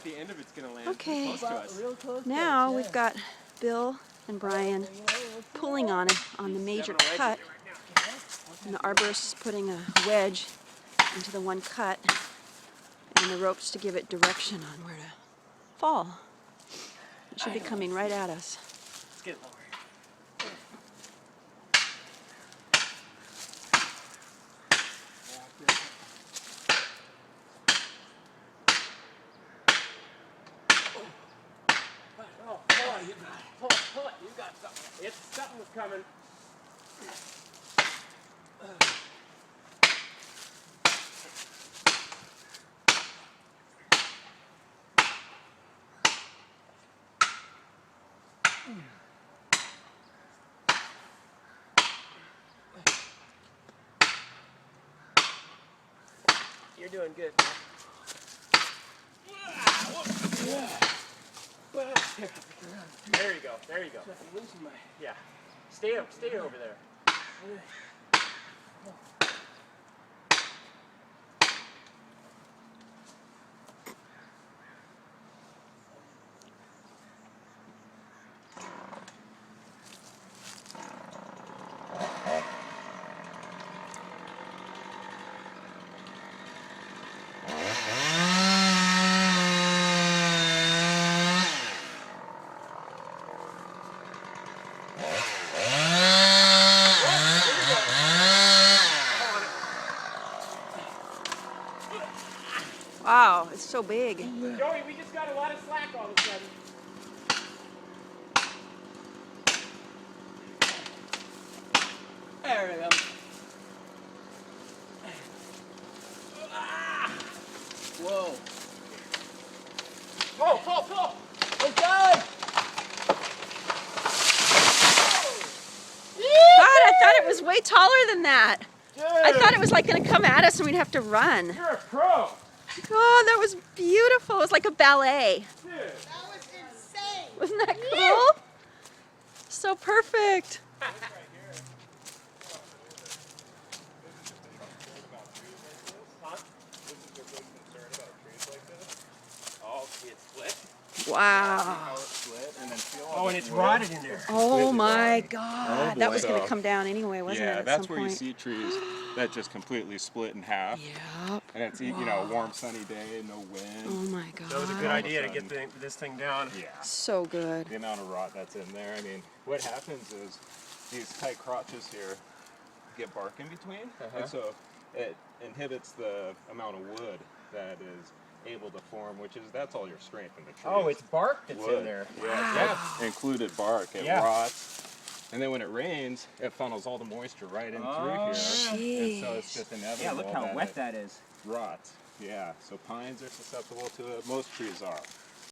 the end of it's going to land Okay, close to us. Real close to now us, yeah. we've got Bill and Brian pulling on it on the major cut, and the arborist is putting a wedge into the one cut, and the ropes to give it direction on where to fall. It should be coming right at us. Let's get lower. Pull it, you got something. Something's coming. You're doing good. There you go. There you go. Yeah. Stay over there. Wow, it's so big. Joey, we just got a lot of slack all of a sudden. There we go. Whoa. Pull! Oh, God! God, I thought it was way taller than that. Dude, I thought it was like going to come at us and we'd have to run. you're a pro. Oh, that was beautiful. It was like a ballet. Dude. That was insane. Wasn't that cool? So perfect. Oh, it's split. Wow. Oh, and it's rotted in there. Oh my Oh, God. That was boy. going to come down anyway, wasn't it? Yeah, at that's some where you point? see trees that just completely split in half. Yep. And it's, you know, a warm sunny day, no wind. Oh my God. That was a good idea to get this thing down. Yeah. So good. The amount of rot that's in there. I mean, what happens is these tight crotches here get bark in between, and so it inhibits the amount of wood that is able to form, that's all your strength in the tree. Oh, it's bark that's wood. in there. Yeah, included bark. It Yeah. rots. And then when it rains, it funnels all the moisture right in through here. And so it's just inevitable. Yeah, look how wet that is. rots. Yeah, so pines are susceptible to it. Most trees are.